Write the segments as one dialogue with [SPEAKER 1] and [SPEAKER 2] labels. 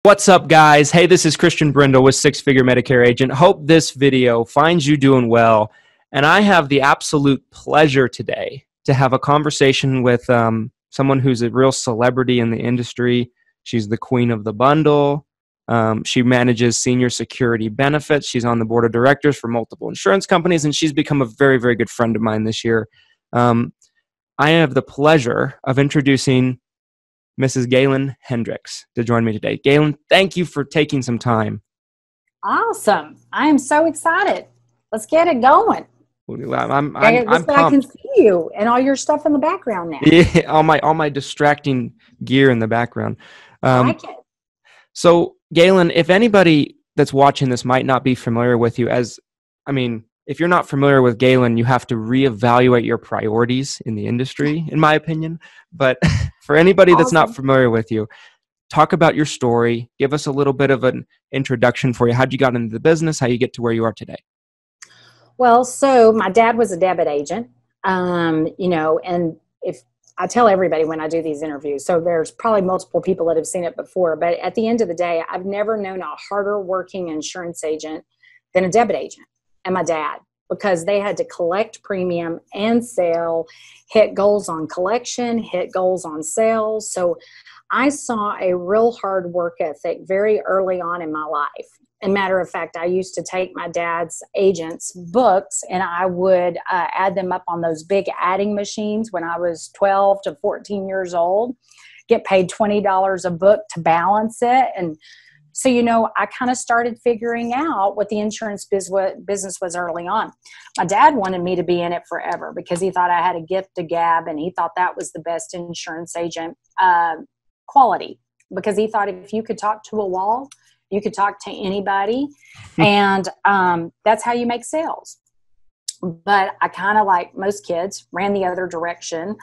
[SPEAKER 1] What's up, guys? Hey, this is Christian Brindle with Six Figure Medicare Agent. Hope this video finds you doing well. And I have the absolute pleasure today to have a conversation with someone who's a real celebrity in the industry. She's the queen of the bundle. She manages senior security benefits. She's on the board of directors for multiple insurance companies, and she's become a very, very good friend of mine this year. I have the pleasure of introducing Mrs. Gaylan Hendricks to join me today. Gaylan, thank you for taking some time.
[SPEAKER 2] Awesome. I am so excited. Let's get it going.
[SPEAKER 1] I'm
[SPEAKER 2] pumped. I can see you and all your stuff in the background now.
[SPEAKER 1] Yeah, all my distracting gear in the background.
[SPEAKER 2] I like it.
[SPEAKER 1] So, Gaylan, if anybody that's watching this might not be familiar with you, if you're not familiar with Gaylan, you have to reevaluate your priorities in the industry, in my opinion. But for anybody that's not familiar with you, talk about your story. Give us a little bit of an introduction for you. How'd you got into the business? How you get to where you are today?
[SPEAKER 2] Well, so my dad was a debit agent, and if I tell everybody when I do these interviews, so there's probably multiple people that have seen it before, but at the end of the day, I've never known a harder working insurance agent than a debit agent and my dad, because they had to collect premium and sell, hit goals on collection, hit goals on sales. So I saw a real hard work ethic very early on in my life. And matter of fact, I used to take my dad's agents' books and I would add them up on those big adding machines when I was 12 to 14 years old, get paid $20 a book to balance it. And so, I kind of started figuring out what the insurance business was early on. My dad wanted me to be in it forever because he thought I had a gift of gab, and he thought that was the best insurance agent quality, because he thought if you could talk to a wall, you could talk to anybody, and that's how you make sales. But I kind of, like most kids, ran the other direction.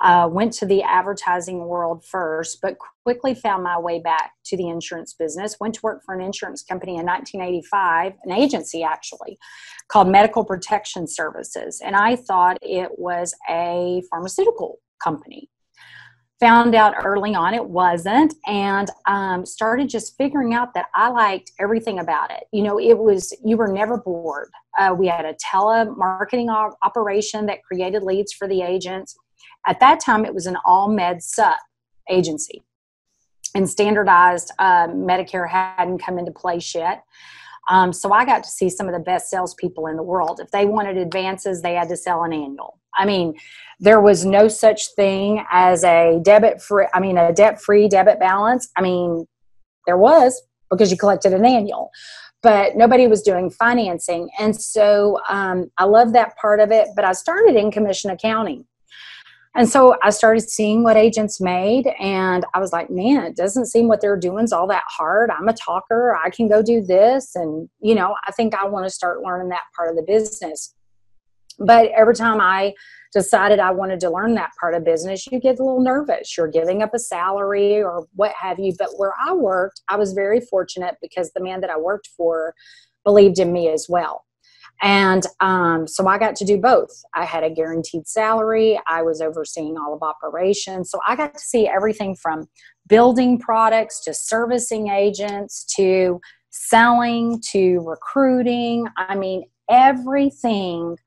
[SPEAKER 2] Went to the advertising world first, but quickly found my way back to the insurance business. Went to work for an insurance company in 1985, an agency actually, called Medical Protection Services. And I thought it was a pharmaceutical company. Found out early on it wasn't, and started just figuring out that I liked everything about it. You were never bored. We had a telemarketing operation that created leads for the agents. At that time, it was an all-med sup agency, and standardized Medicare hadn't come into place yet. So I got to see some of the best salespeople in the world. If they wanted advances, they had to sell an annual. There was no such thing as a debt-free debit balance. There was, because you collected an annual, but nobody was doing financing. And so I love that part of it, but I started in commission accounting. And so I started seeing what agents made, and I was like, man, it doesn't seem what they're doing is all that hard. I'm a talker. I can go do this. And, I think I want to start learning that part of the business. But every time I decided I wanted to learn that part of business, you get a little nervous. You're giving up a salary or what have you. But where I worked, I was very fortunate because the man that I worked for believed in me as well. And so I got to do both. I had a guaranteed salary. I was overseeing all of operations. So I got to see everything from building products to servicing agents to selling to recruiting. Everything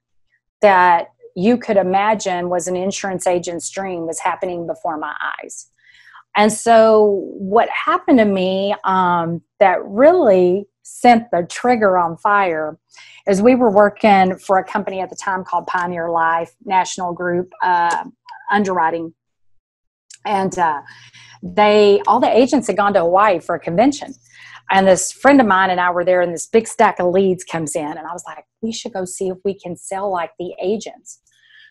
[SPEAKER 2] that you could imagine was an insurance agent's dream was happening before my eyes. And so what happened to me that really sent the trigger on fire is we were working for a company at the time called Pioneer Life National Group Underwriting. And all the agents had gone to Hawaii for a convention. And this friend of mine and I were there, and this big stack of leads comes in. And I was like, we should go see if we can sell like the agents.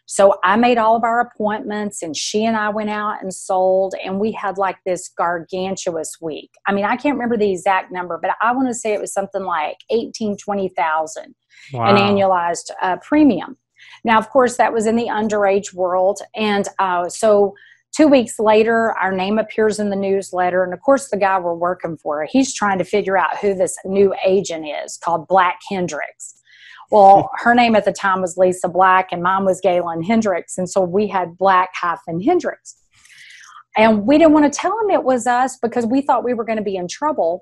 [SPEAKER 2] So I made all of our appointments, and she and I went out and sold, and we had like this gargantuous week. I can't remember the exact number, but I want to say it was something like 20,000
[SPEAKER 1] Wow.
[SPEAKER 2] An annualized premium. Now, of course, that was in the underage world. And so 2 weeks later, our name appears in the newsletter. And of course, the guy we're working for, he's trying to figure out who this new agent is called Black Hendricks. Well, her name at the time was Lisa Black, and mine was Gaylan Hendricks. And so we had Black-Hendricks. And we didn't want to tell him it was us because we thought we were going to be in trouble.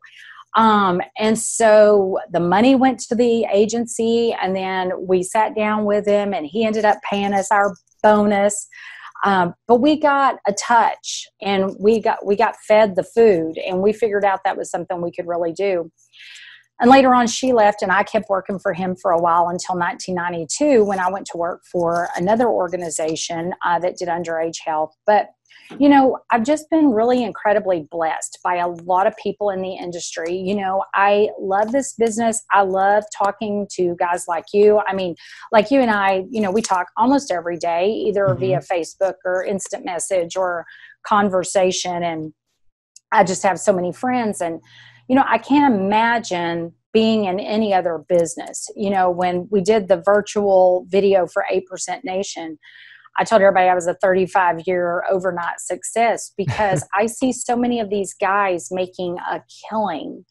[SPEAKER 2] And so the money went to the agency, and then we sat down with him, and he ended up paying us our bonus. But we got a touch, and we got fed the food, and we figured out that was something we could really do. And later on, she left, and I kept working for him for a while until 1992, when I went to work for another organization that did underage health. But you know, I've just been really incredibly blessed by a lot of people in the industry. You know, I love this business. I love talking to guys like you. I mean, like you and I, you know, we talk almost every day, either via Facebook or instant message or conversation. And I just have so many friends. And, you know, I can't imagine being in any other business. You know, when we did the virtual video for 8% Nation, I told everybody I was a 35-year overnight success because I see so many of these guys making a killing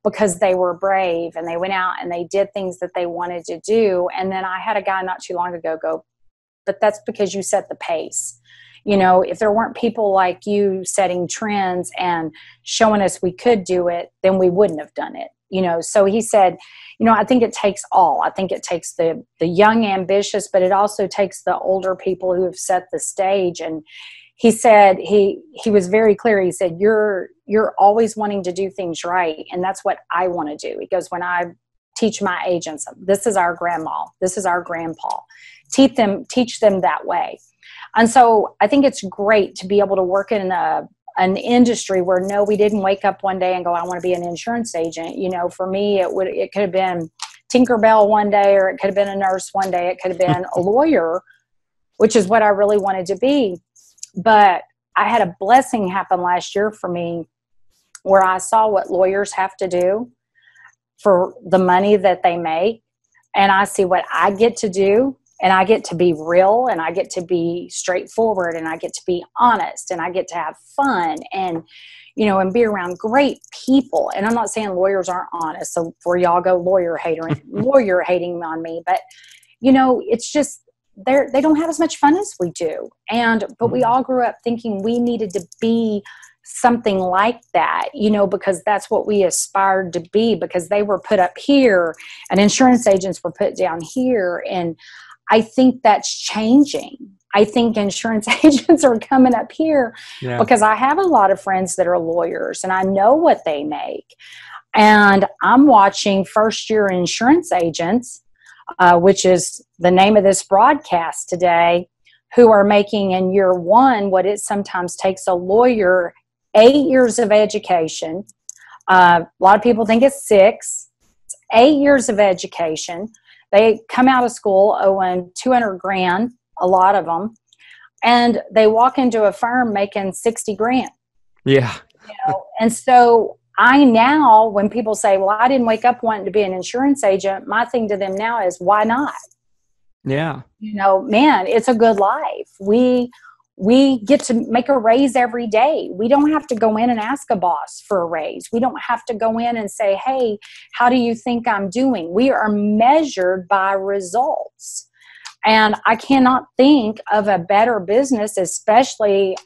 [SPEAKER 2] because they were brave and they went out and they did things that they wanted to do. And then I had a guy not too long ago go, but that's because you set the pace. You know, if there weren't people like you setting trends and showing us we could do it, then we wouldn't have done it. You know, so he said, you know, I think it takes all. I think it takes the young, ambitious, but it also takes the older people who have set the stage. And he said, he was very clear. He said, you're always wanting to do things right. And that's what I want to do. He goes, when I teach my agents, this is our grandma, this is our grandpa, teach them that way. And so I think it's great to be able to work in an industry where, no, we didn't wake up one day and go, I want to be an insurance agent. You know, for me, it could have been Tinkerbell one day, or it could have been a nurse one day. It could have been a lawyer, which is what I really wanted to be. But I had a blessing happen last year for me where I saw what lawyers have to do for the money that they make. And I see what I get to do. And I get to be real, and I get to be straightforward, and I get to be honest, and I get to have fun, and, you know, and be around great people. And I'm not saying lawyers aren't honest, so before y'all go lawyer hating on me, but, you know, it's just they don't have as much fun as we do. But we all grew up thinking we needed to be something like that, you know, because that's what we aspired to be, because they were put up here and insurance agents were put down here. And I think that's changing. I think insurance agents are coming up here because I have a lot of friends that are lawyers and I know what they make. And I'm watching first-year insurance agents, which is the name of this broadcast today, who are making in year one what it sometimes takes a lawyer 8 years of education. A lot of people think it's 6. It's 8 years of education. They come out of school owing $200,000, a lot of them, and they walk into a firm making $60,000.
[SPEAKER 1] Yeah.
[SPEAKER 2] You know? And so I now, when people say, well, I didn't wake up wanting to be an insurance agent, my thing to them now is, why not?
[SPEAKER 1] Yeah.
[SPEAKER 2] You know, man, it's a good life. We get to make a raise every day. We don't have to go in and ask a boss for a raise. We don't have to go in and say, hey, how do you think I'm doing? We are measured by results. And I cannot think of a better business, especially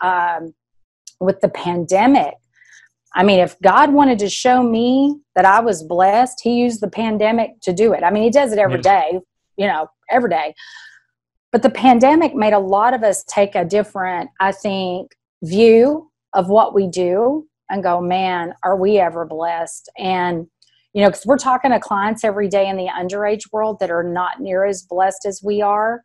[SPEAKER 2] with the pandemic. I mean, if God wanted to show me that I was blessed, he used the pandemic to do it. I mean, he does it every day, you know, every day. But the pandemic made a lot of us take a different, I think, view of what we do and go, man, are we ever blessed? And, you know, because we're talking to clients every day in the underage world that are not near as blessed as we are.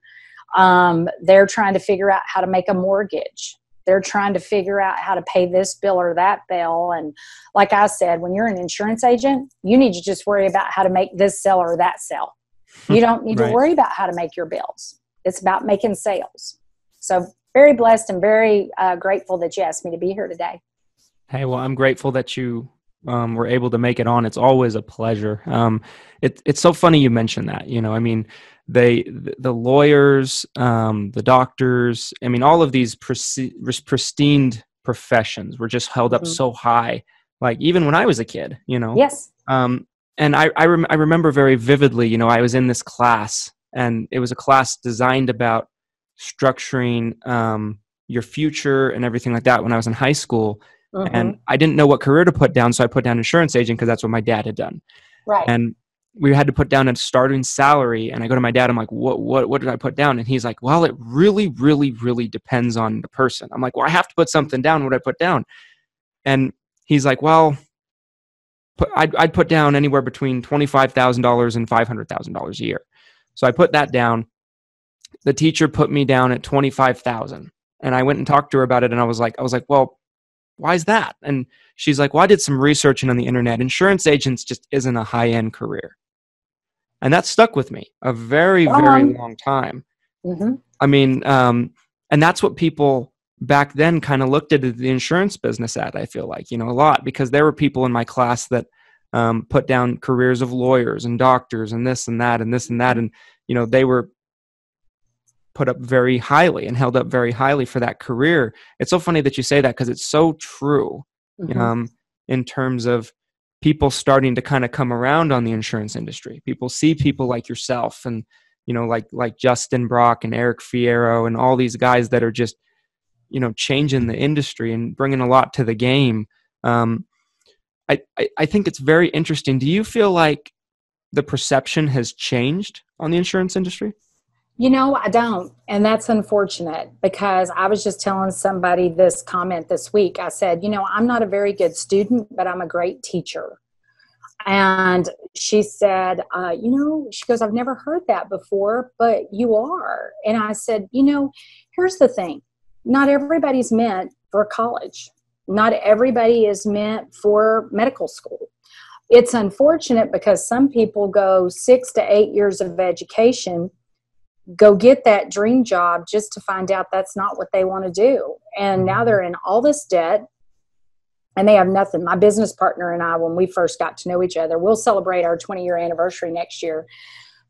[SPEAKER 2] They're trying to figure out how to make a mortgage. They're trying to figure out how to pay this bill or that bill. And like I said, when you're an insurance agent, you need to just worry about how to make this sale or that sale. You don't need to worry about how to make your bills. It's about making sales. So very blessed and very grateful that you asked me to be here today.
[SPEAKER 1] Hey, well, I'm grateful that you were able to make it on. It's always a pleasure. It's so funny you mentioned that. You know, I mean, the lawyers, the doctors, I mean, all of these pristine professions were just held up so high. Like even when I was a kid, you know.
[SPEAKER 2] Yes.
[SPEAKER 1] And I remember very vividly. You know, I was in this class. And it was a class designed about structuring your future and everything like that when I was in high school.
[SPEAKER 2] Mm-hmm.
[SPEAKER 1] And I didn't know what career to put down. So I put down insurance agent because that's what my dad had done.
[SPEAKER 2] Right.
[SPEAKER 1] And we had to put down a starting salary. And I go to my dad, I'm like, what did I put down? And he's like, well, it really, really, really depends on the person. I'm like, well, I have to put something down. What did I put down? And he's like, well, I'd put down anywhere between $25,000 and $500,000 a year. So I put that down. The teacher put me down at $25,000. And I went and talked to her about it. And I was like, well, why is that? And she's like, well, I did some researching on the internet. Insurance agents just isn't a high-end career. And that stuck with me a very, very long time.
[SPEAKER 2] Mm-hmm.
[SPEAKER 1] I mean, and that's what people back then kind of looked at the insurance business at, I feel like, a lot, because there were people in my class that put down careers of lawyers and doctors and this and that and this and that. And, they were put up very highly and held up very highly for that career. It's so funny that you say that because it's so true.
[SPEAKER 2] Mm-hmm.
[SPEAKER 1] In terms of people starting to kind of come around on the insurance industry. People see people like yourself and, like Justin Brock and Eric Fierro and all these guys that are just, changing the industry and bringing a lot to the game. I think it's very interesting. Do you feel like the perception has changed on the insurance industry?
[SPEAKER 2] I don't. And that's unfortunate because I was just telling somebody this comment this week. I said, I'm not a very good student, but I'm a great teacher. And she said, she goes, I've never heard that before, but you are. And I said, here's the thing. Not everybody's meant for college. Not everybody is meant for medical school. It's unfortunate because some people go 6 to 8 years of education, go get that dream job just to find out that's not what they want to do. And now they're in all this debt and they have nothing. My business partner and I, when we first got to know each other, we'll celebrate our 20-year anniversary next year.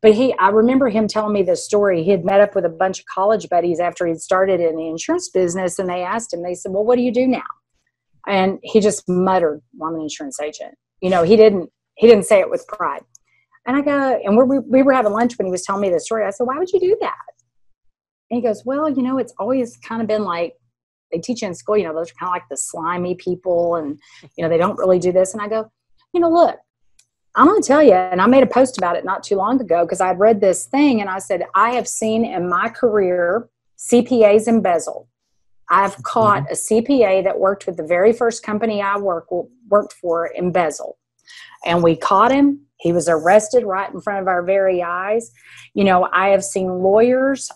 [SPEAKER 2] But I remember him telling me this story. He had met up with a bunch of college buddies after he'd started in the insurance business. And they asked him, they said, well, what do you do now? And he just muttered, well, I'm an insurance agent. He didn't say it with pride. And I go, and we were having lunch when he was telling me this story. I said, why would you do that? And he goes, well, it's always kind of been like, they teach you in school, those are kind of like the slimy people and, they don't really do this. And I go, look, I'm going to tell you, and I made a post about it not too long ago because I'd read this thing and I said, I have seen in my career CPAs embezzle. I've caught a CPA that worked with the very first company I worked for embezzle. And we caught him. He was arrested right in front of our very eyes. I have seen lawyers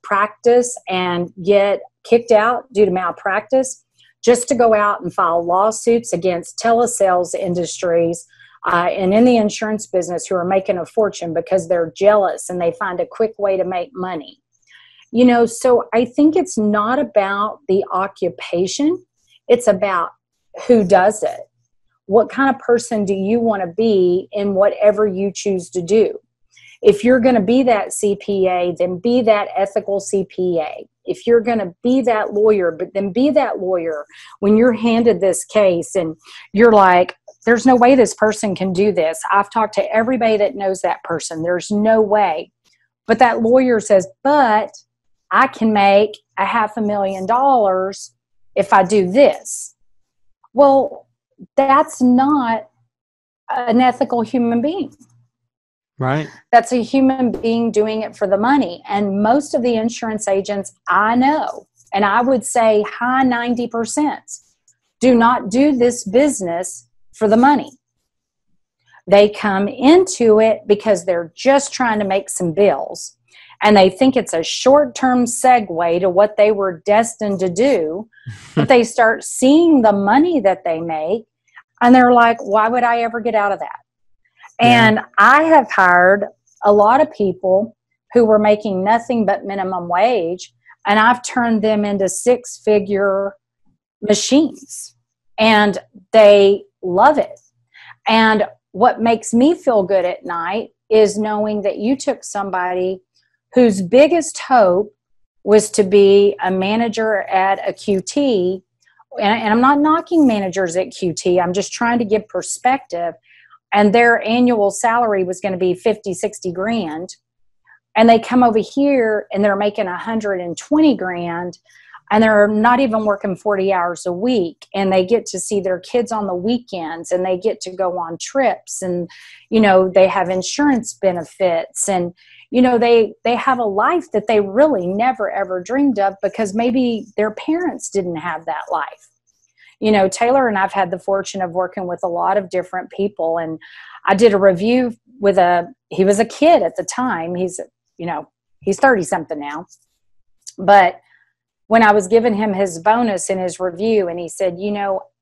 [SPEAKER 2] practice and get kicked out due to malpractice just to go out and file lawsuits against telesales industries and in the insurance business who are making a fortune because they're jealous and they find a quick way to make money. So I think it's not about the occupation. It's about who does it. What kind of person do you want to be in whatever you choose to do? If you're going to be that CPA, then be that ethical CPA. If you're going to be that lawyer, but then be that lawyer when you're handed this case and you're like, there's no way this person can do this. I've talked to everybody that knows that person. There's no way. But that lawyer says, but I can make $500,000 if I do this. Well, that's not an ethical human being.
[SPEAKER 1] Right.
[SPEAKER 2] That's a human being doing it for the money. And most of the insurance agents I know, and I would say high 90%, do not do this business for the money. They come into it because they're just trying to make some bills. And they think it's a short-term segue to what they were destined to do. But they start seeing the money that they make. And they're like, why would I ever get out of that? Yeah. And I have hired a lot of people who were making nothing but minimum wage. And I've turned them into 6-figure machines. And they love it. And what makes me feel good at night is knowing that you took somebody whose biggest hope was to be a manager at a QT. And I'm not knocking managers at QT. I'm just trying to give perspective. And their annual salary was going to be 50, 60 grand. And they come over here and they're making 120 grand. and they're not even working 40 hours a week, and they get to see their kids on the weekends, and they get to go on trips, and, they have insurance benefits, and, they have a life that they really never ever dreamed of because maybe their parents didn't have that life. Taylor and I've had the fortune of working with a lot of different people, and I did a review with he was a kid at the time. He's 30 something now, but when I was giving him his bonus in his review, and he said,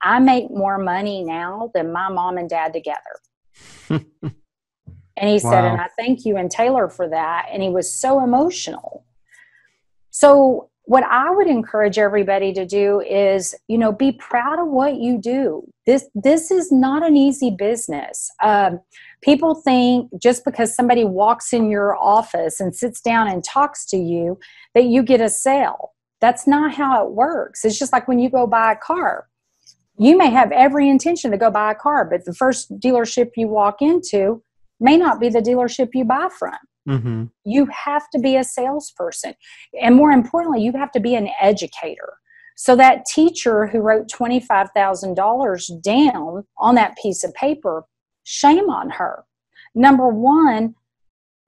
[SPEAKER 2] I make more money now than my mom and dad together. And he said, and I thank you and Taylor for that. And he was so emotional. So what I would encourage everybody to do is, be proud of what you do. This is not an easy business. People think just because somebody walks in your office and sits down and talks to you that you get a sale. That's not how it works. It's just like when you go buy a car. You may have every intention to go buy a car, but the first dealership you walk into may not be the dealership you buy from. Mm-hmm. You have to be a salesperson. And more importantly, you have to be an educator. So that teacher who wrote $25,000 down on that piece of paper, shame on her. Number one,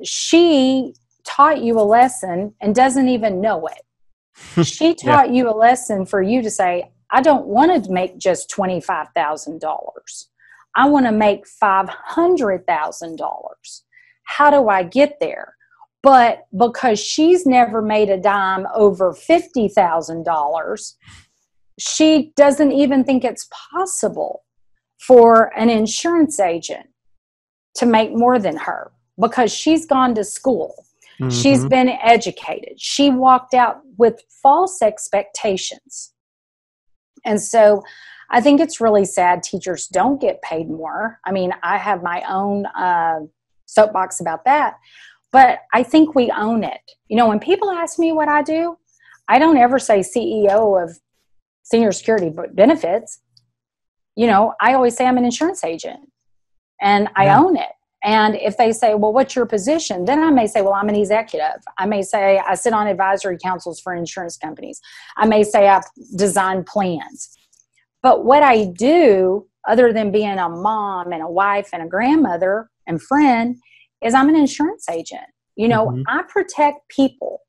[SPEAKER 2] she taught you a lesson and doesn't even know it. She taught you a lesson for you to say, I don't want to make just $25,000. I want to make $500,000. How do I get there? But because she's never made a dime over $50,000, she doesn't even think it's possible for an insurance agent to make more than her because she's gone to school. Mm-hmm. She's been educated. She walked out with false expectations. And so I think it's really sad teachers don't get paid more. I mean, I have my own soapbox about that, but I think we own it. When people ask me what I do, I don't ever say CEO of Senior Security Benefits. I always say I'm an insurance agent, and I own it. And if they say, well, what's your position? Then I may say, well, I'm an executive. I may say I sit on advisory councils for insurance companies. I may say I design plans. But what I do, other than being a mom and a wife and a grandmother and friend, is I'm an insurance agent. I protect people.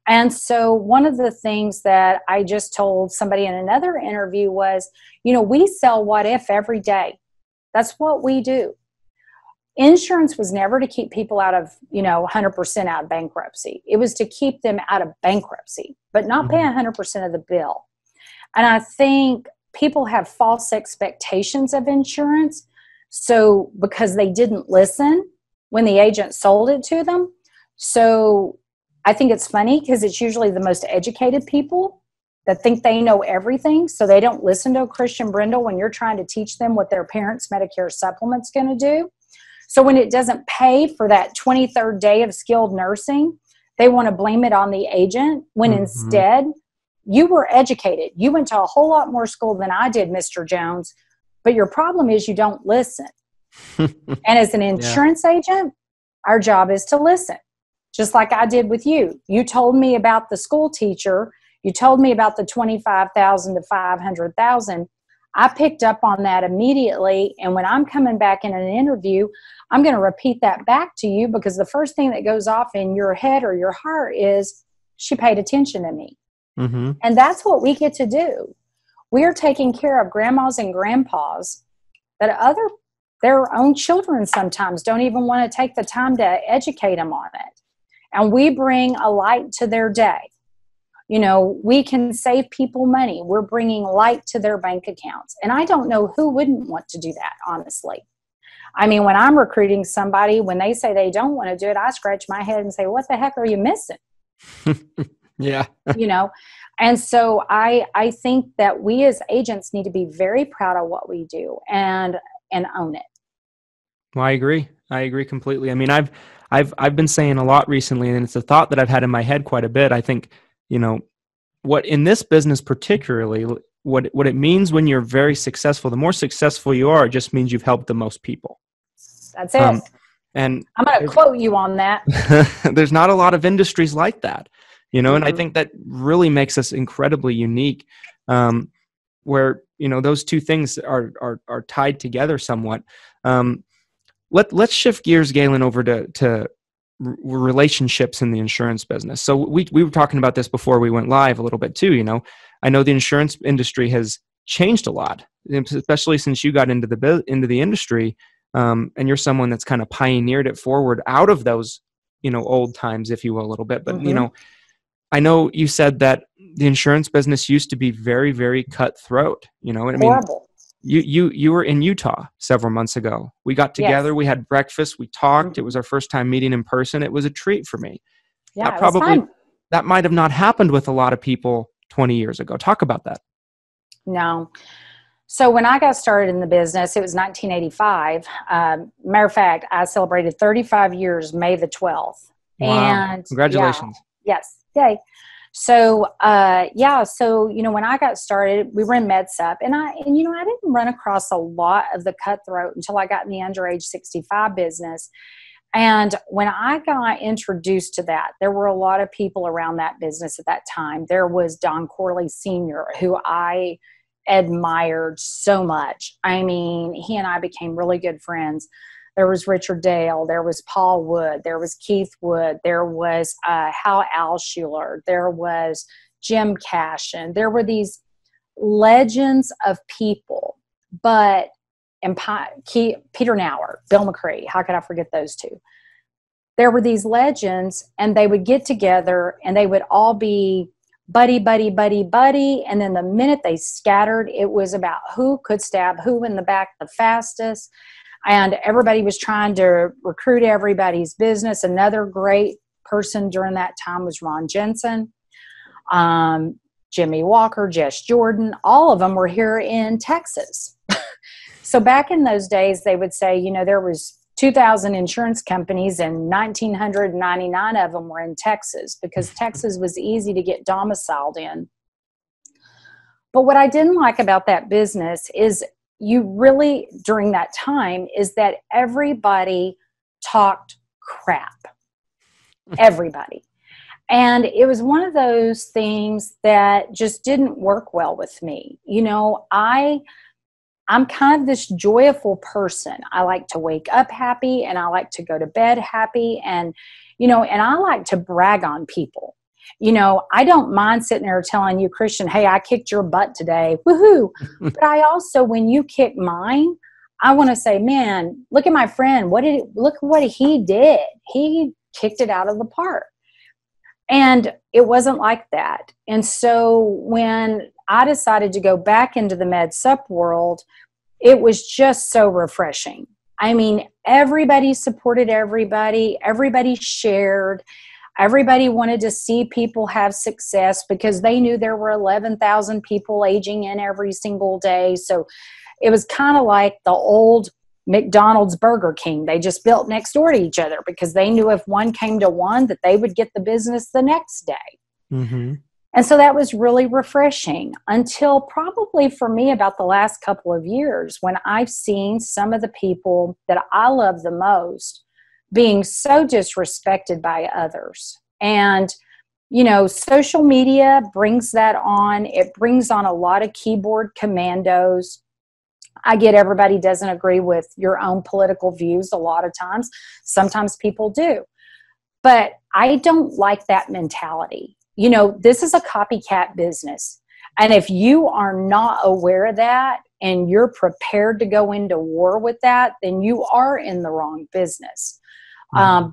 [SPEAKER 2] And so one of the things that I just told somebody in another interview was, we sell what if every day. That's what we do. Insurance was never to keep people out of, 100% out of bankruptcy. It was to keep them out of bankruptcy, but not pay 100% of the bill. And I think people have false expectations of insurance. So because they didn't listen when the agent sold it to them. So I think it's funny because it's usually the most educated people that think they know everything. So they don't listen to a Christian Brindle when you're trying to teach them what their parents' Medicare supplement's going to do. So when it doesn't pay for that 23rd day of skilled nursing, they want to blame it on the agent when instead you were educated. You went to a whole lot more school than I did, Mr. Jones, but your problem is you don't listen. And as an insurance agent, our job is to listen, just like I did with you. You told me about the school teacher. You told me about the $25,000 to $500,000. I picked up on that immediately. And when I'm coming back in an interview, I'm going to repeat that back to you because the first thing that goes off in your head or your heart is, she paid attention to me. Mm-hmm. And that's what we get to do. We are taking care of grandmas and grandpas that their own children sometimes don't even want to take the time to educate them on it. And we bring a light to their day. We can save people money. We're bringing light to their bank accounts. And I don't know who wouldn't want to do that, honestly. I mean, when I'm recruiting somebody, when they say they don't want to do it, I scratch my head and say, what the heck are you missing?
[SPEAKER 1] Yeah.
[SPEAKER 2] And so I think that we as agents need to be very proud of what we do and own it.
[SPEAKER 1] Well, I agree. I agree completely. I mean, I've been saying a lot recently, and it's a thought that I've had in my head quite a bit. I think, what in this business particularly, what it means when you're very successful, the more successful you are, it just means you've helped the most people.
[SPEAKER 2] That's it.
[SPEAKER 1] And
[SPEAKER 2] I'm going to quote you on that.
[SPEAKER 1] There's not a lot of industries like that. you know, and I think that really makes us incredibly unique, where, you know, those two things are tied together somewhat. Let's shift gears, Gaylan, over to relationships in the insurance business. So we were talking about this before we went live a little bit too. You know, I know the insurance industry has changed a lot, especially since you got into the industry, and you're someone that's kind of pioneered it forward out of those, you know, old times, if you will, a little bit. But you know, I know you said that the insurance business used to be very, very cutthroat. You know, I mean,
[SPEAKER 2] horrible.
[SPEAKER 1] You were in Utah several months ago. We got together,
[SPEAKER 2] Yes.
[SPEAKER 1] we had breakfast, we talked. It was our first time meeting in person. It was a treat for me.
[SPEAKER 2] Yeah, it was fun.
[SPEAKER 1] That might have not happened with a lot of people 20 years ago. Talk about that.
[SPEAKER 2] No. So when I got started in the business, it was 1985. Matter of fact, I celebrated 35 years, May the 12th.
[SPEAKER 1] Wow.
[SPEAKER 2] And
[SPEAKER 1] congratulations.
[SPEAKER 2] Yeah, yes. Yay. So, so, you know, when I got started, we were in MedSup, and you know, I didn't run across a lot of the cutthroat until I got in the under age 65 business. And when I got introduced to that, there were a lot of people around that business at that time. There was Don Corley Sr., who I admired so much. I mean, he and I became really good friends. There was Richard Dale, there was Paul Wood, there was Keith Wood, there was Hal Alschuler, there was Jim Cashin. There were these legends of people, and Peter Nauer, Bill McCree, how could I forget those two? There were these legends, and they would get together, and they would all be buddy, buddy, buddy, buddy, and then the minute they scattered, it was about who could stab who in the back the fastest. And everybody was trying to recruit everybody's business. Another great person during that time was Ron Jensen, Jimmy Walker, Jess Jordan. All of them were here in Texas. So back in those days, they would say, you know, there was 2,000 insurance companies and 1,999 of them were in Texas, because Texas was easy to get domiciled in. But what I didn't like about that business is during that time, is that everybody talked crap. Everybody. And it was one of those things that just didn't work well with me. You know, I'm kind of this joyful person. I like to wake up happy, and I like to go to bed happy. And, you know, and I like to brag on people. You know, I don't mind sitting there telling you, Christian, hey, I kicked your butt today. Woohoo. But I also, when you kick mine, I want to say, man, look at my friend. Look what he did. He kicked it out of the park. And it wasn't like that. And so when I decided to go back into the MedSup world, it was just so refreshing. I mean, everybody supported everybody. Everybody shared. Everybody wanted to see people have success, because they knew there were 11,000 people aging in every single day. So it was kind of like the old McDonald's, Burger King. They just built next door to each other, because they knew if one came to one, that they would get the business the next day. Mm-hmm. And so that was really refreshing, until probably for me about the last couple of years, when I've seen some of the people that I love the most being so disrespected by others. And, you know, social media brings that on. It brings on a lot of keyboard commandos. I get everybody doesn't agree with your own political views a lot of times. Sometimes people do. But I don't like that mentality. You know, this is a copycat business. And if you are not aware of that, and you're prepared to go into war with that, then you are in the wrong business.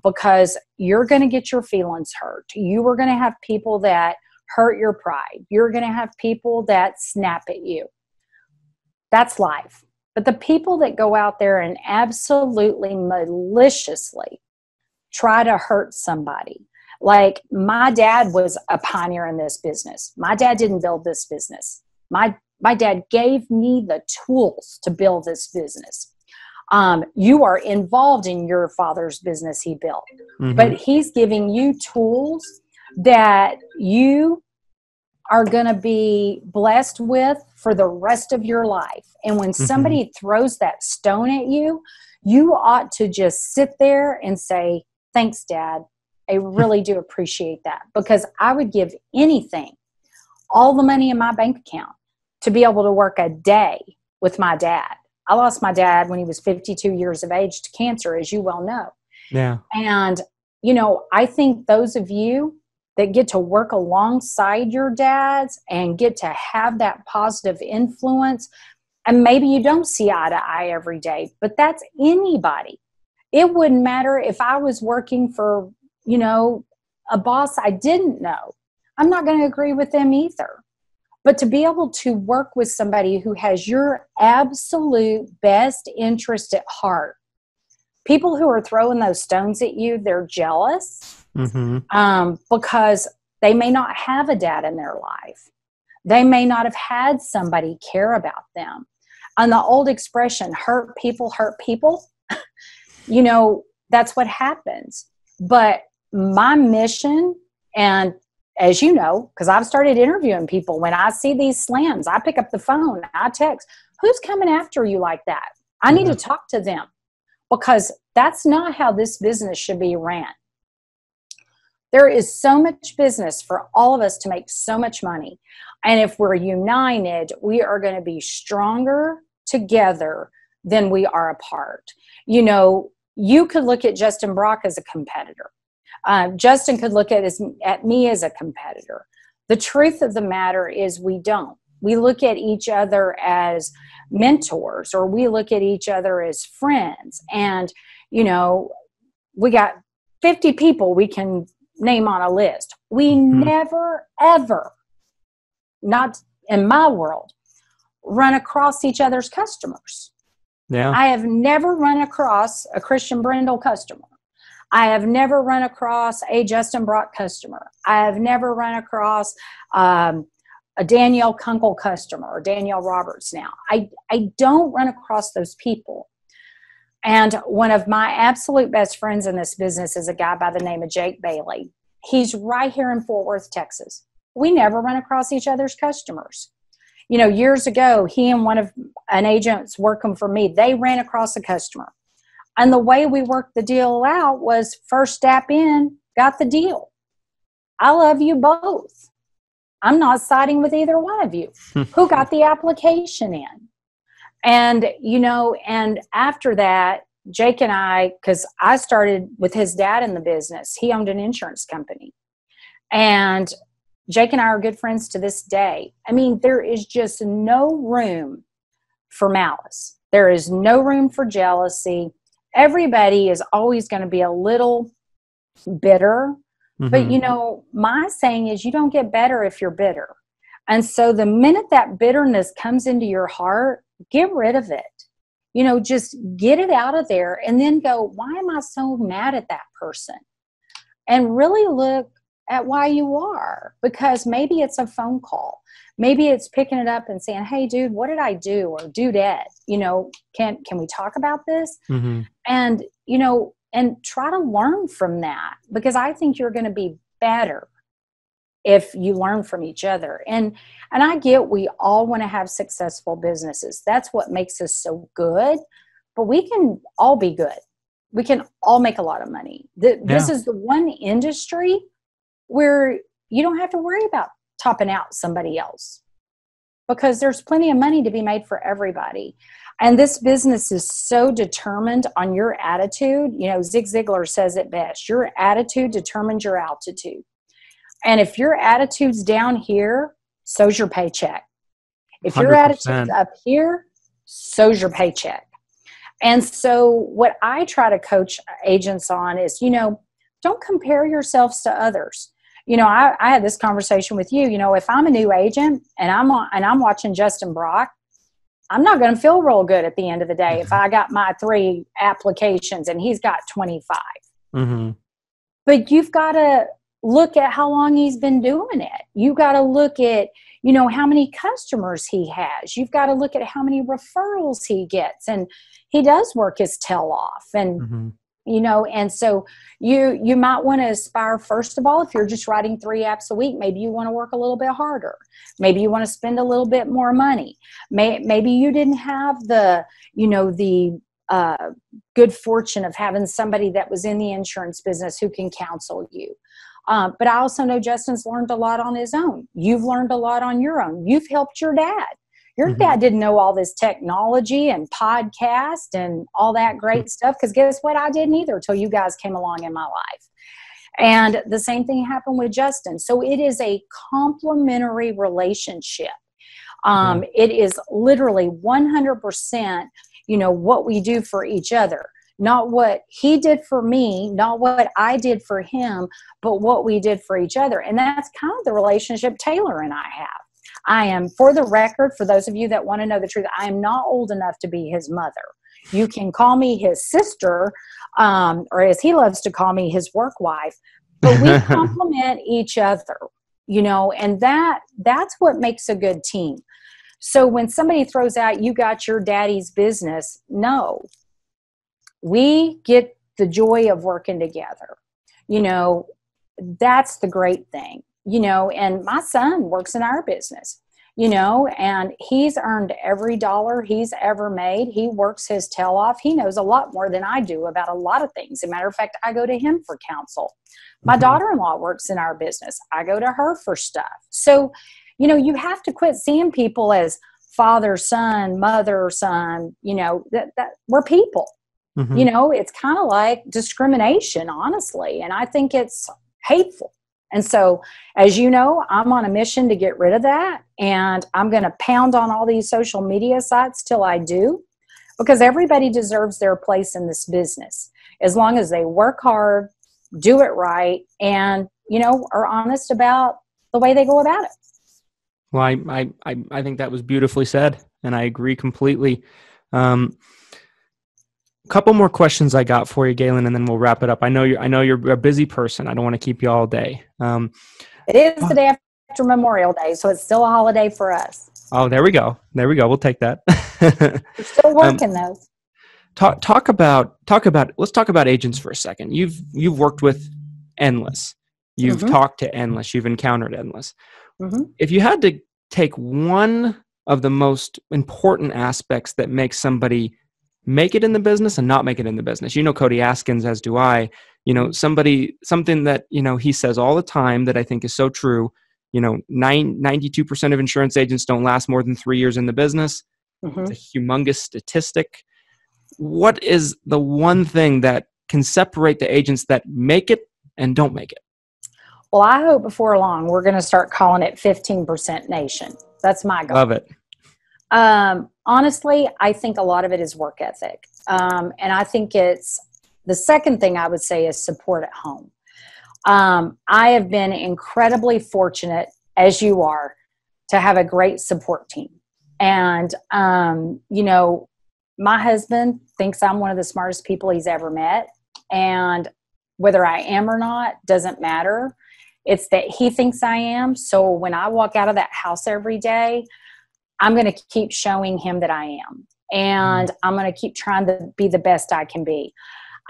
[SPEAKER 2] Because you're going to get your feelings hurt. You are going to have people that hurt your pride. You're going to have people that snap at you. That's life. But the people that go out there and absolutely maliciously try to hurt somebody, like my dad was a pioneer in this business. My dad didn't build this business. My dad gave me the tools to build this business. You are involved in your father's business he built, but he's giving you tools that you are going to be blessed with for the rest of your life. And when somebody throws that stone at you, you ought to just sit there and say, thanks, Dad. I really do appreciate that, because I would give anything, all the money in my bank account, to be able to work a day with my dad. I lost my dad when he was 52 years of age to cancer, as you well know.
[SPEAKER 1] Yeah.
[SPEAKER 2] And, I think those of you that get to work alongside your dads and get to have that positive influence, and maybe you don't see eye to eye every day, but that's anybody. It wouldn't matter if I was working for, a boss I didn't know. I'm not going to agree with them either. But to be able to work with somebody who has your absolute best interest at heart, people who are throwing those stones at you, they're jealous, because they may not have a dad in their life. They may not have had somebody care about them. And the old expression, hurt people, that's what happens. But my mission, and as you know, because I've started interviewing people, when I see these slams, I pick up the phone, I text, who's coming after you like that? I need to talk to them, because that's not how this business should be ran. There is so much business for all of us to make so much money. And if we're united, we are going to be stronger together than we are apart. You could look at Justin Brock as a competitor. Justin could look at me as a competitor. The truth of the matter is we don't. We look at each other as mentors, or we look at each other as friends. And, we got 50 people we can name on a list. We never, ever, not in my world, run across each other's customers.
[SPEAKER 1] Yeah.
[SPEAKER 2] I have never run across a Christian Brindle customer. I have never run across a Justin Brock customer. I have never run across a Danielle Kunkel customer, or Danielle Roberts now. I don't run across those people. And one of my absolute best friends in this business is a guy by the name of Jake Bailey. He's right here in Fort Worth, Texas. We never run across each other's customers. Years ago, he and an agent's working for me, they ran across a customer. And the way we worked the deal out was first step in, got the deal. I love you both. I'm not siding with either one of you. Who got the application in? And, and after that, Jake and I, because I started with his dad in the business, he owned an insurance company. And Jake and I are good friends to this day. I mean, there is just no room for malice. There is no room for jealousy. Everybody is always going to be a little bitter. But, my saying is you don't get better if you're bitter. And so the minute that bitterness comes into your heart, get rid of it. Just get it out of there, and then go, why am I so mad at that person? And really look at why you are, because maybe it's a phone call. Maybe it's picking it up and saying, hey, dude, what did I do? Or dudette, can we talk about this? And, and try to learn from that, because I think you're going to be better if you learn from each other. And I get we all want to have successful businesses. That's what makes us so good. But we can all be good. We can all make a lot of money. This is the one industry where you don't have to worry about topping out somebody else, because there's plenty of money to be made for everybody. And this business is so determined on your attitude. Zig Ziglar says it best. Your attitude determines your altitude. And if your attitude's down here, so's your paycheck. If 100%. Your attitude's up here, so's your paycheck. And so what I try to coach agents on is, don't compare yourselves to others. I had this conversation with you. If I'm a new agent and I'm watching Justin Brock, I'm not going to feel real good at the end of the day if I got my 3 applications and he's got 25. But you've got to look at how long he's been doing it. You got to look at, how many customers he has. You've got to look at how many referrals he gets. And he does work his tail off. And, and so you might want to aspire, first of all, if you're just writing 3 apps a week, maybe you want to work a little bit harder. Maybe you want to spend a little bit more money. Maybe you didn't have the good fortune of having somebody that was in the insurance business who can counsel you. But I also know Justin's learned a lot on his own. You've learned a lot on your own. You've helped your dad. Your dad didn't know all this technology and podcast and all that great stuff, because guess what? I didn't either until you guys came along in my life. And the same thing happened with Justin. So it is a complementary relationship. It is literally 100%, what we do for each other. Not what he did for me, not what I did for him, but what we did for each other. And that's kind of the relationship Taylor and I have. I am, for the record, for those of you that want to know the truth, I am not old enough to be his mother. You can call me his sister, or as he loves to call me, his work wife. But we complement each other, and that's what makes a good team. So when somebody throws out, you got your daddy's business, no. We get the joy of working together. That's the great thing. And my son works in our business, and he's earned every dollar he's ever made. He works his tail off. He knows a lot more than I do about a lot of things. As a matter of fact, I go to him for counsel. My daughter-in-law works in our business. I go to her for stuff. So, you have to quit seeing people as father, son, mother, son, that we're people. It's kind of like discrimination, honestly. And I think it's hateful. And so, as you know, I'm on a mission to get rid of that. And I'm going to pound on all these social media sites till I do, because everybody deserves their place in this business, as long as they work hard, do it right, and, are honest about the way they go about it.
[SPEAKER 1] Well, I think that was beautifully said, and I agree completely. Couple more questions I got for you, Gaylan, and then we'll wrap it up. I know you're a busy person. I don't want to keep you all day.
[SPEAKER 2] It is the day after Memorial Day, so it's still a holiday for us.
[SPEAKER 1] Oh, there we go. We'll take that.
[SPEAKER 2] We're still working though.
[SPEAKER 1] Let's talk about agents for a second. You've worked with Endless. You've talked to Endless. You've encountered Endless. If you had to take one of the most important aspects that makes somebody make it in the business and not make it in the business. Cody Askins, as do I, something that, he says all the time that I think is so true. 92% of insurance agents don't last more than 3 years in the business. It's a humongous statistic. What is the one thing that can separate the agents that make it and don't make it?
[SPEAKER 2] Well, I hope before long we're going to start calling it 15% nation. That's my goal.
[SPEAKER 1] Love it.
[SPEAKER 2] Honestly, I think a lot of it is work ethic. And I think it's the second thing I would say is support at home. I have been incredibly fortunate, as you are, to have a great support team. And, my husband thinks I'm one of the smartest people he's ever met. And whether I am or not doesn't matter. It's that he thinks I am. So when I walk out of that house every day, I'm going to keep showing him that I am. And I'm going to keep trying to be the best I can be.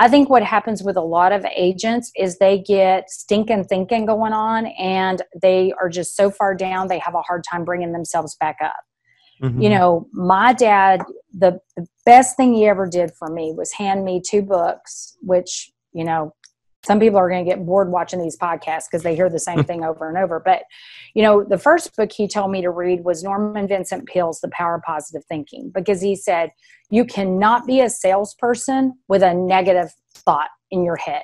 [SPEAKER 2] I think what happens with a lot of agents is they get stinking thinking going on, and they are just so far down, they have a hard time bringing themselves back up. My dad, the best thing he ever did for me was hand me 2 books, which, some people are going to get bored watching these podcasts because they hear the same thing over and over. But, the first book he told me to read was Norman Vincent Peale's The Power of Positive Thinking, because he said, you cannot be a salesperson with a negative thought in your head.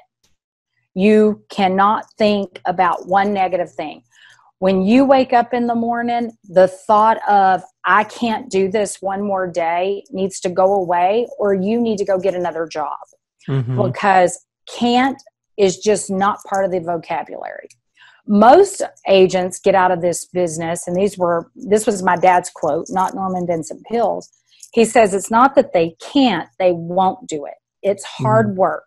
[SPEAKER 2] You cannot think about one negative thing. When you wake up in the morning, the thought of, I can't do this one more day needs to go away, or you need to go get another job. Because can't is just not part of the vocabulary. Most agents get out of this business, and this was my dad's quote, not Norman Vincent Peale's. He says, it's not that they can't, they won't do it. It's hard work.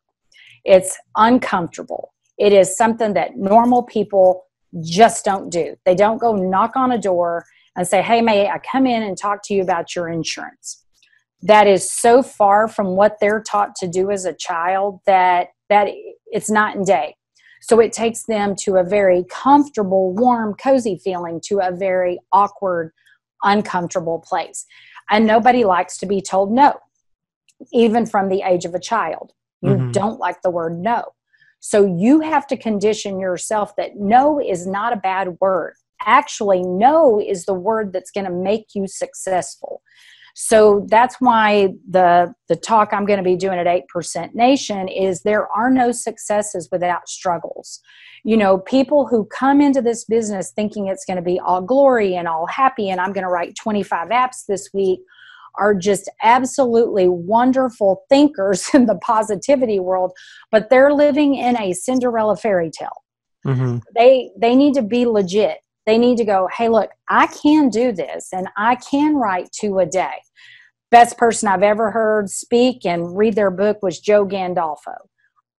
[SPEAKER 2] It's uncomfortable. It is something that normal people just don't do. They don't go knock on a door and say, hey, may I come in and talk to you about your insurance? That is so far from what they're taught to do as a child that it's night and day. So it takes them to a very comfortable, warm, cozy feeling to a very awkward, uncomfortable place. And nobody likes to be told no. even from the age of a child. You don't like the word no. So you have to condition yourself that no is not a bad word. Actually, no is the word that's going to make you successful. So that's why the talk I'm going to be doing at 8% Nation is there are no successes without struggles. You know, people who come into this business thinking it's going to be all glory and all happy and I'm going to write 25 apps this week are just absolutely wonderful thinkers in the positivity world, but they're living in a Cinderella fairy tale. They need to be legit. They need to go, hey, look, I can do this and I can write 2 a day. Best person I've ever heard speak and read their book was Joe Gandolfo.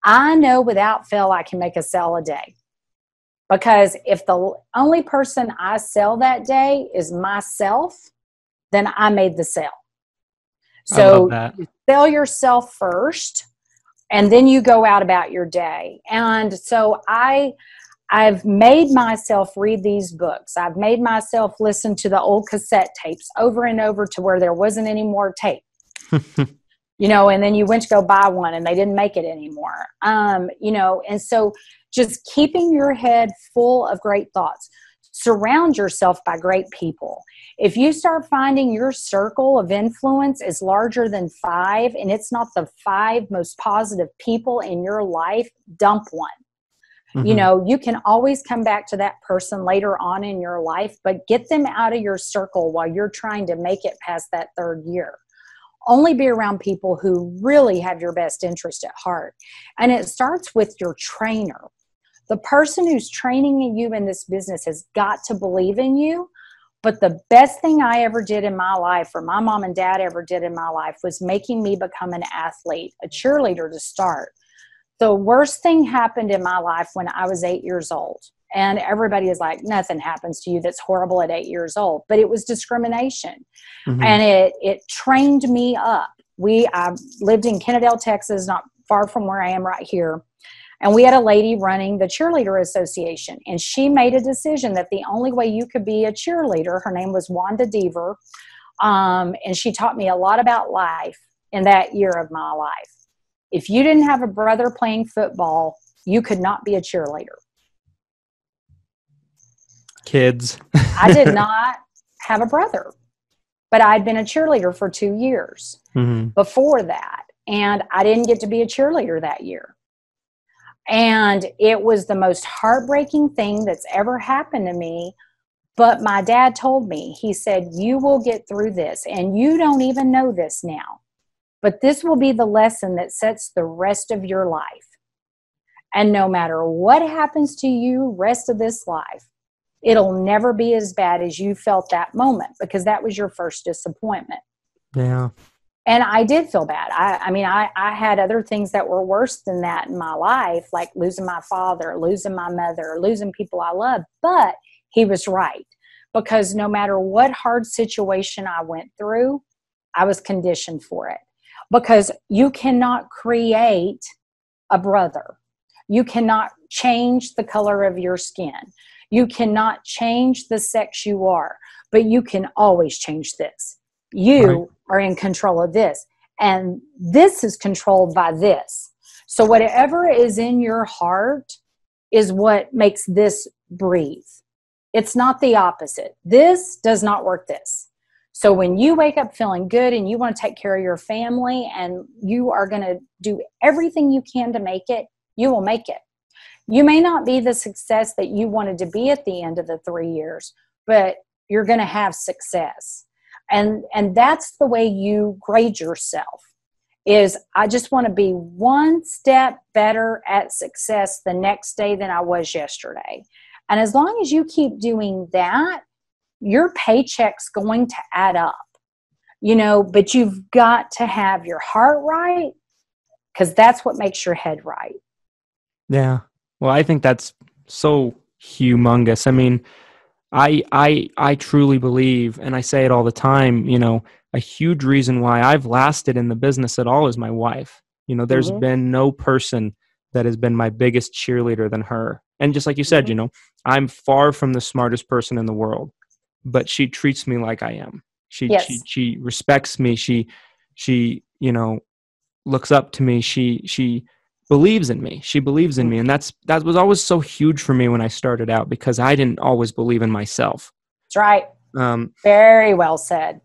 [SPEAKER 2] I know without fail I can make a sale a day. Because if the only person I sell that day is myself, then I made the sale. So you sell yourself first, and then you go out about your day. And so I've made myself read these books. I've made myself listen to the old cassette tapes over and over to where there wasn't any more tape. You know, and then you went to go buy one and they didn't make it anymore. You know, and so just keeping your head full of great thoughts. Surround yourself by great people. If you start finding your circle of influence is larger than 5 and it's not the 5 most positive people in your life, dump one. You know, you can always come back to that person later on in your life, but get them out of your circle while you're trying to make it past that 3rd year. Only be around people who really have your best interest at heart. And it starts with your trainer. The person who's training you in this business has got to believe in you. But the best thing I ever did in my life, or my mom and dad ever did in my life, was making me become an athlete, a cheerleader to start. The worst thing happened in my life when I was 8 years old. And everybody is like, nothing happens to you that's horrible at 8 years old. But it was discrimination. And it trained me up. I lived in Kennedale, Texas, not far from where I am right here. And we had a lady running the cheerleader association. And she made a decision that the only way you could be a cheerleader, her name was Wanda Deaver, and she taught me a lot about life in that year of my life. If you didn't have a brother playing football, you could not be a cheerleader.
[SPEAKER 1] Kids.
[SPEAKER 2] I did not have a brother, but I'd been a cheerleader for 2 years before that. And I didn't get to be a cheerleader that year. And it was the most heartbreaking thing that's ever happened to me. But my dad told me, he said, you will get through this. And you don't even know this now. But this will be the lesson that sets the rest of your life. And no matter what happens to you rest of this life, it'll never be as bad as you felt that moment, because that was your first disappointment.
[SPEAKER 1] Yeah.
[SPEAKER 2] And I did feel bad. I had other things that were worse than that in my life, like losing my father, losing my mother, losing people I love. But he was right, because no matter what hard situation I went through, I was conditioned for it. Because you cannot create a brother. You cannot change the color of your skin. You cannot change the sex you are, but you can always change this. You are in control of this, and this is controlled by this. So whatever is in your heart is what makes this breathe. It's not the opposite. This does not work this. So when you wake up feeling good and you want to take care of your family and you are going to do everything you can to make it, you will make it. You may not be the success that you wanted to be at the end of the 3 years, but you're going to have success. And that's the way you grade yourself, is I just want to be one step better at success the next day than I was yesterday. And as long as you keep doing that, your paycheck's going to add up, but you've got to have your heart right, because that's what makes your head right.
[SPEAKER 1] Yeah. Well, I think that's so humongous. I mean, I truly believe, and I say it all the time, a huge reason why I've lasted in the business at all is my wife. There's been no person that has been my biggest cheerleader than her. And just like you said, I'm far from the smartest person in the world, but she treats me like I am. She respects me. She looks up to me. She believes in me. She believes in me. And that was always so huge for me when I started out, because I didn't always believe in myself.
[SPEAKER 2] That's right. Very well said.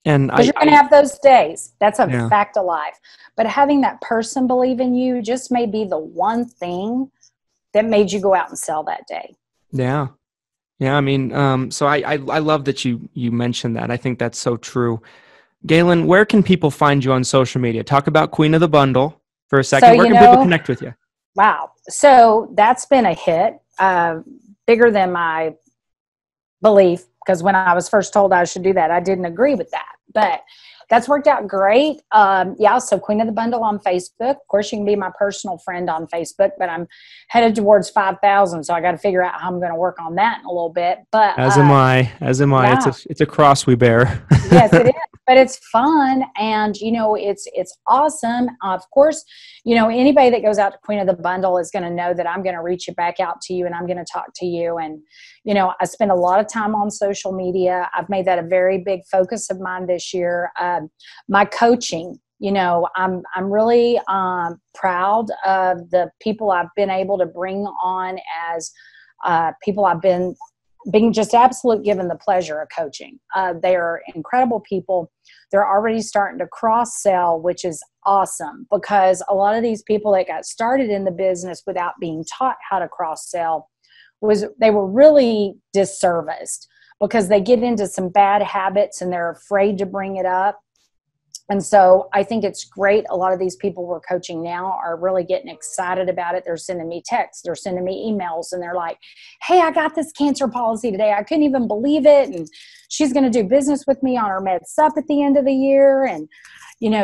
[SPEAKER 1] And
[SPEAKER 2] because you're going to have those days. That's a
[SPEAKER 1] Yeah.
[SPEAKER 2] fact of life. But having that person believe in you just may be the one thing that made you go out and sell that day.
[SPEAKER 1] Yeah. Yeah. I mean, so I love that you mentioned that. I think that's so true. Gaylan, where can people find you on social media? Talk about Queen of the Bundle for a second. Where can people connect with you?
[SPEAKER 2] Wow. So that's been a hit, bigger than my belief, because when I was first told I should do that, I didn't agree with that. But that's worked out great. So Queen of the Bundle on Facebook. Of course, you can be my personal friend on Facebook, but I'm headed towards 5,000, so I got to figure out how I'm going to work on that in a little bit. But
[SPEAKER 1] as am I. Yeah. It's a cross we bear.
[SPEAKER 2] Yes, it is. But it's fun, and it's awesome. Of course, anybody that goes out to Queen of the Bundle is going to know that I'm going to reach back out to you, and I'm going to talk to you. And I spend a lot of time on social media. I've made that a very big focus of mine this year. My coaching, I'm really proud of the people I've been able to bring on as people I've been being just absolute given the pleasure of coaching. They are incredible people. They're already starting to cross-sell, which is awesome, because a lot of these people that got started in the business without being taught how to cross-sell, they were really disserviced, because they get into some bad habits and they're afraid to bring it up. And so I think it's great. A lot of these people we're coaching now are really getting excited about it. They're sending me texts, they're sending me emails, and they're like, hey, I got this cancer policy today. I couldn't even believe it. And she's going to do business with me on her med sup at the end of the year. And,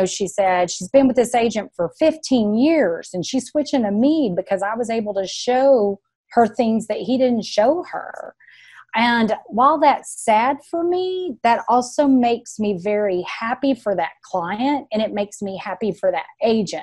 [SPEAKER 2] she said she's been with this agent for 15 years and she's switching to me because I was able to show her things that he didn't show her. And while that's sad for me, that also makes me very happy for that client, and it makes me happy for that agent.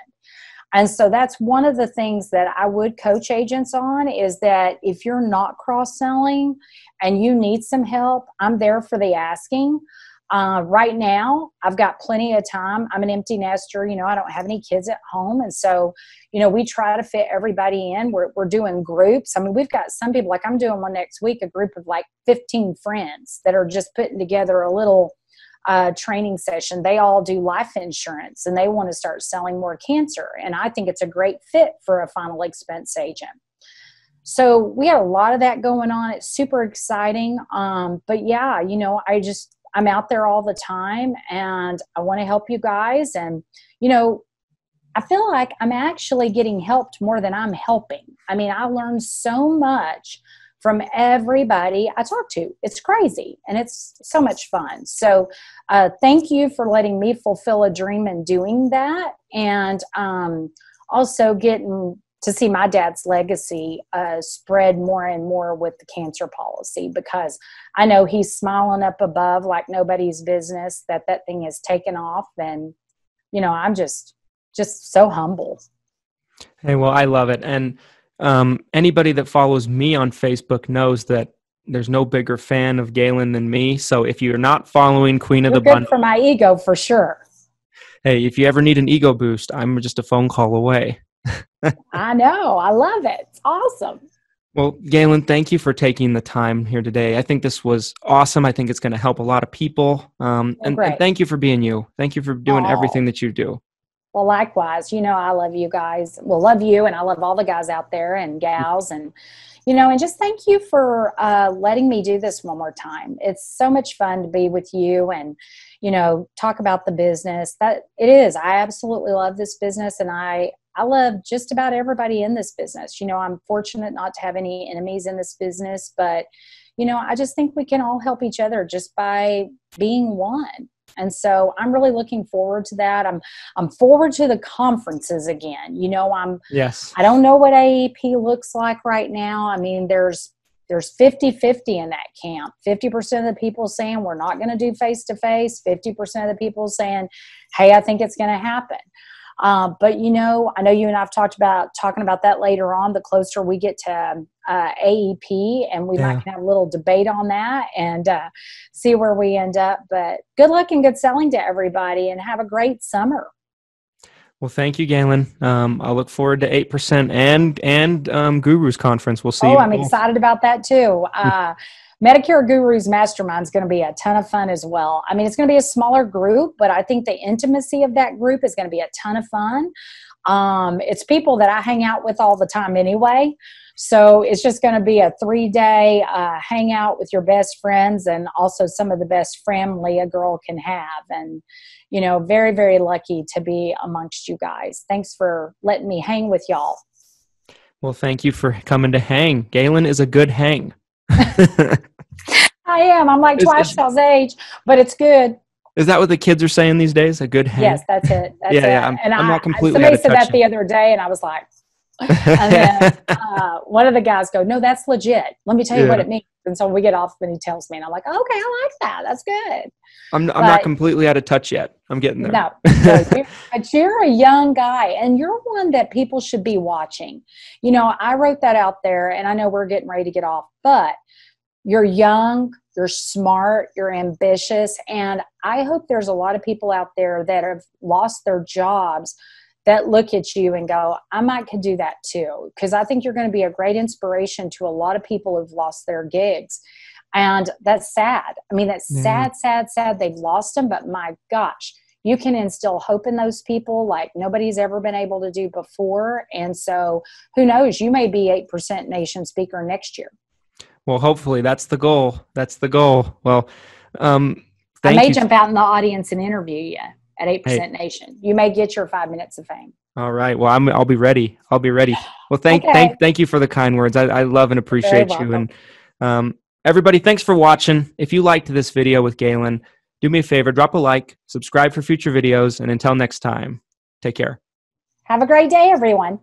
[SPEAKER 2] And so that's one of the things that I would coach agents on, is that if you're not cross-selling and you need some help, I'm there for the asking. Right now, I've got plenty of time. I'm an empty nester. I don't have any kids at home. And so, we try to fit everybody in. We're doing groups. I mean, we've got some people, like I'm doing one next week, a group of like 15 friends that are just putting together a little training session. They all do life insurance and they want to start selling more cancer. And I think it's a great fit for a final expense agent. So we have a lot of that going on. It's super exciting. But yeah, I'm out there all the time, and I want to help you guys. And, I feel like I'm actually getting helped more than I'm helping. I mean, I learned so much from everybody I talk to. It's crazy, and it's so much fun. So thank you for letting me fulfill a dream in doing that. And also getting to see my dad's legacy spread more and more with the cancer policy, because I know he's smiling up above like nobody's business that thing has taken off. And, I'm just so humble.
[SPEAKER 1] Hey, well, I love it. And anybody that follows me on Facebook knows that there's no bigger fan of Gaylan than me. So if you're not following Queen of the Bundle,
[SPEAKER 2] good for my ego for sure.
[SPEAKER 1] Hey, if you ever need an ego boost, I'm just a phone call away.
[SPEAKER 2] I know. I love it. It's awesome.
[SPEAKER 1] Well, Gaylan, thank you for taking the time here today. I think this was awesome. I think it's going to help a lot of people. And thank you for being you. Thank you for doing everything that you do.
[SPEAKER 2] Well, likewise, I love you guys. Well, love you. And I love all the guys out there and gals. And, and just thank you for letting me do this one more time. It's so much fun to be with you and, talk about the business. That it is. I absolutely love this business. And I love just about everybody in this business. I'm fortunate not to have any enemies in this business, but, I just think we can all help each other just by being one. And so I'm really looking forward to that. I'm forward to the conferences again.
[SPEAKER 1] Yes.
[SPEAKER 2] I don't know what AEP looks like right now. I mean, there's 50-50 in that camp. 50% of the people saying we're not going to do face-to-face. 50% of the people saying, hey, I think it's going to happen. But, I know you and I've talking about that later on, the closer we get to AEP, and we might have a little debate on that and see where we end up. But good luck and good selling to everybody, and have a great summer.
[SPEAKER 1] Well, thank you, Gaylan. I look forward to 8% and Gurus Conference. We'll see you
[SPEAKER 2] I'm
[SPEAKER 1] both.
[SPEAKER 2] excited about that too. Medicare Gurus Mastermind is going to be a ton of fun as well. I mean, it's going to be a smaller group, but I think the intimacy of that group is going to be a ton of fun. It's people that I hang out with all the time anyway. So it's just going to be a 3-day hangout with your best friends and also some of the best family a girl can have. And, you know, very, very lucky to be amongst you guys. Thanks for letting me hang with y'all.
[SPEAKER 1] Well, thank you for coming to hang. Gaylan is a good hang.
[SPEAKER 2] I am. I'm like twice y'all's age, but it's good.
[SPEAKER 1] Is that what the kids are saying these days? A good hang?
[SPEAKER 2] Yes, that's it. That's it.
[SPEAKER 1] Yeah. I'm not completely
[SPEAKER 2] somebody said that the other day, and I was like, and then one of the guys go, "No, that's legit. Let me tell you what it means." And so we get off, and he tells me, and I'm like, "Okay, I like that. That's good."
[SPEAKER 1] I'm not completely out of touch yet. I'm getting there.
[SPEAKER 2] No, but you're a young guy, and you're one that people should be watching. You know, I wrote that out there, and I know we're getting ready to get off, but you're young, you're smart, you're ambitious, and I hope there's a lot of people out there that have lost their jobs that look at you and go, I might could do that too, because I think you're going to be a great inspiration to a lot of people who've lost their gigs. And that's sad. I mean, that's sad. They've lost them, but my gosh, you can instill hope in those people like nobody's ever been able to do before. And so who knows, you may be 8% Nation speaker next year.
[SPEAKER 1] Well, hopefully that's the goal. That's the goal. Well,
[SPEAKER 2] I may jump out in the audience and interview you at 8% Nation. You may get your 5 minutes of fame.
[SPEAKER 1] All right. Well, I'll be ready. I'll be ready. Well, thank you for the kind words. I love and appreciate you. And everybody, thanks for watching. If you liked this video with Gaylan, do me a favor, drop a like, subscribe for future videos, and until next time, take care.
[SPEAKER 2] Have a great day, everyone.